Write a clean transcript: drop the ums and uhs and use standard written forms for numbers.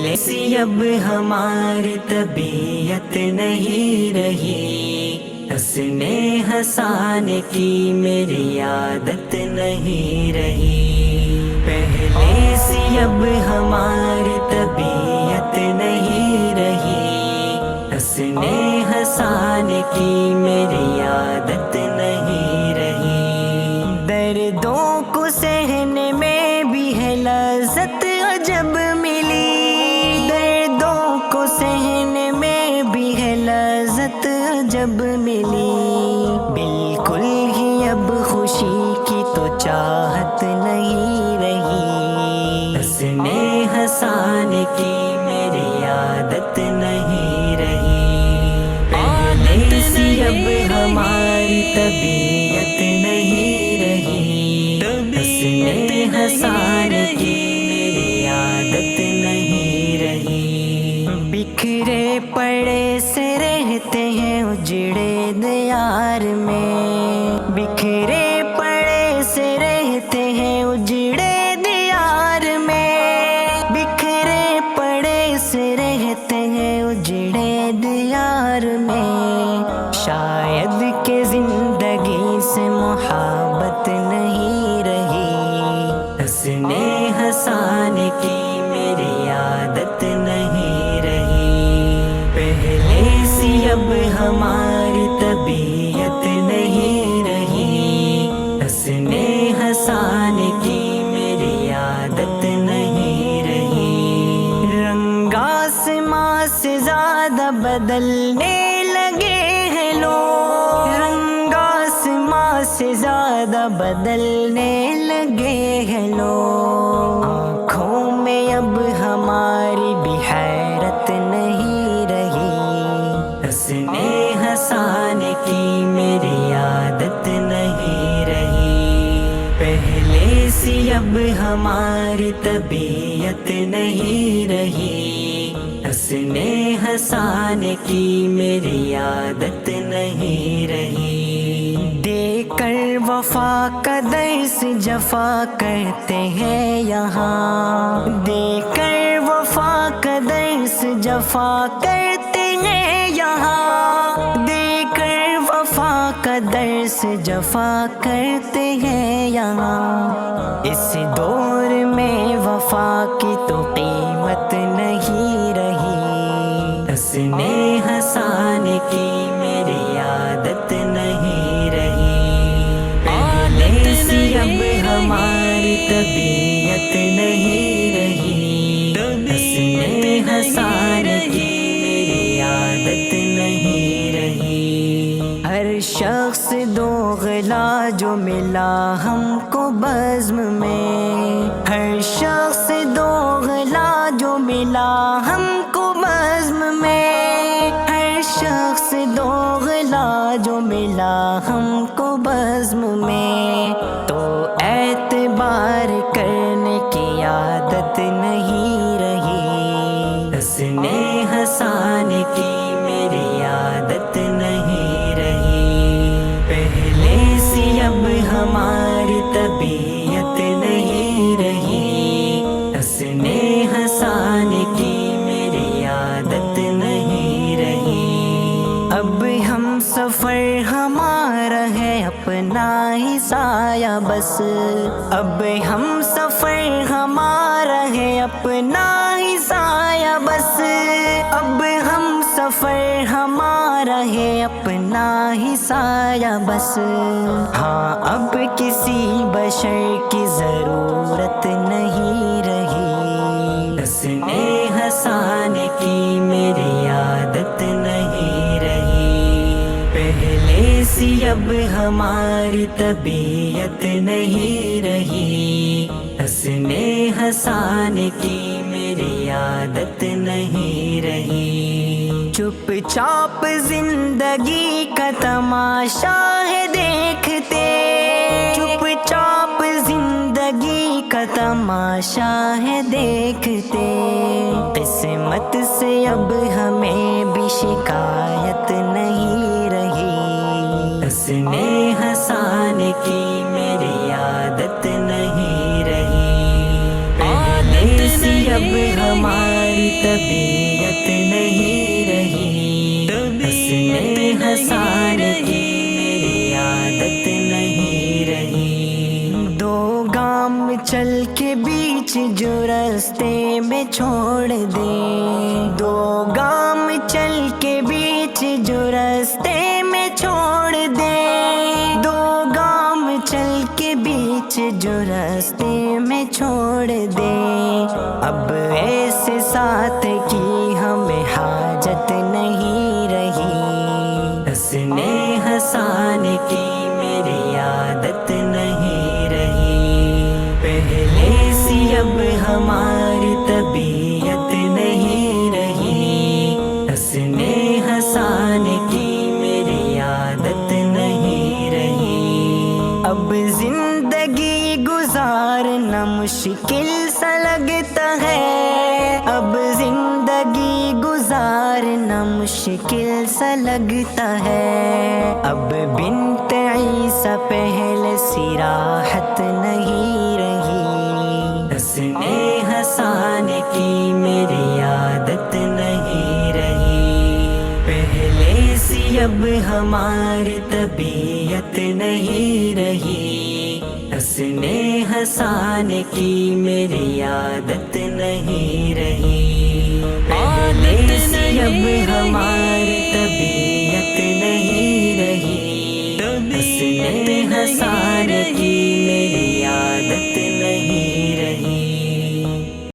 پہلے سی اب ہماری طبیعت نہیں رہی، ہنسنے ہنسانے کی میری عادت نہیں رہی۔ پہلے سی اب ہماری طبیعت نہیں رہی، ہنسنے ہنسانے کی میری عادت نہیں رہی۔ دردوں کو سہنے میں بھی ہے لذت عجب ملی، دردوں کو سہنے میں بھی ہے لذت عجب ملی۔ بالکل ہی اب خوشی کی تو چاہت نہیں رہی، ہنسنے ہنسانے کی میری عادت نہیں رہی۔ پہلے سی اب ہماری طبیعت نہیں رہی، ہنسنے ہنسانے کی میری عادت نہیں رہی۔ بکھرے پڑے سے رہتے ہیں اجڑے دیار میں، بکھرے پڑے سے رہتے ہیں اجڑے دیار میں، بکھرے پڑے سے رہتے ہیں اجڑے دیار میں۔ شاید کہ زندگی سے محبت نہیں رہی، ہنسنے ہنسانے کی میری عادت نہیں رہی۔ پہلے سی اب ہماری طبیعت نہیں رہی، ہنسنے ہنسانے کی میری عادت نہیں رہی۔ رنگ آسماں سے زیادہ بدلنے لگے ہیں لوگ، رنگ آسماں سے زیادہ بدلنے لگے ہیں لوگ۔ آنکھوں میں اب ہماری بھی حیرت نہیں رہی، ہنسنے ہنسانے کی میری عادت نہیں رہی۔ پہلے سی اب ہماری طبیعت نہیں رہی، ہنسنے ہنسانے کی میری عادت نہیں رہی۔ دے کر وفا کا درس جفا کرتے ہیں یہاں، دے کر وفا کا درس جفا کرتے ہیں یہاں، دے کر وفا کا درس جفا کرتے ہیں یہاں۔ اس دور میں وفا کی تو قیمت نہیں رہی، ہنسنے ہنسانے کی میری عادت نہیں رہی۔ پہلے سی اب ہماری طبیعت نہیں رہی، ہنسنے ہنسانے کی میری عادت نہیں رہی۔ ہر شخص دوغلا جو ملا ہم کو بزم میں، ہر شخص دوغلا جو ملا ہم کو بزم میں، ہر شخص دوغلا جو ملا ہم کو بزم میں، تو اعتبار کرنے کی عادت نہیں رہی، ہنسنے ہنسانے کی میری عادت نہیں رہی۔ پہلے سی اب ہماری طبیعت نہیں رہی، ہنسنے ہنسانے کی میری عادت نہیں رہی۔ اب ہم سفر ہمارا ہے اپنا ہی سایہ بس، اب ہم سفر ہمارا ہے اپنا ہی سایہ بس، اب ہم سفر ہمارا ہے اپنا ہی سایہ بس۔ ہاں اب کسی بشر کی ضرورت نہیں رہی، ہنسنے ہنسانے کی میری عادت نہیں رہی۔ پہلے سی اب ہماری طبیعت نہیں رہی، ہنسنے ہنسانے کی میری عادت نہیں رہی۔ چپ چاپ زندگی کا تماشا ہے دیکھتے، چپ چاپ زندگی کا تماشا ہے دیکھتے، قسمت سے اب ہمیں بھی شکایت نہیں رہی، ہنسنے ہنسانے کی میری عادت نہیں رہی۔ پہلے سی اب ہماری طبیعت نہیں رہی، ہنسنے ہنسانے کی میری عادت نہیں رہی۔ دو گام چل کے بیچ جو راستے میں چھوڑ دیں، دو گام چل کے بیچ جو راستے میں چھوڑ دیں، دو گام چل کے بیچ جو راستے میں چھوڑ دیں، اب ایسے ساتھ کی ہمیں حاجت نہیں رہی، ہنسنے ہنسانے کی میری عادت نہیں رہی، پہلے سی اب ہماری طبیعت نہیں رہی، ہنسنے ہنسانے کی میری عادت نہیں رہی، اب زندگی گزارنا مشکل سا لگتا ہے، اب زندگی گزارنا مشکل سا لگتا ہے، اب بنت عیسیٰ پہلے سی راحت نہیں رہی، ہنسنے ہنسانے کی میری عادت نہیں رہی، پہلے سی اب ہماری طبیعت نہیں رہی، ہنسنے ہنسانے کی میری عادت نہیں رہی، پہلے سی اب ہماری طبیعت نہیں رہی، ہنسنے ہنسانے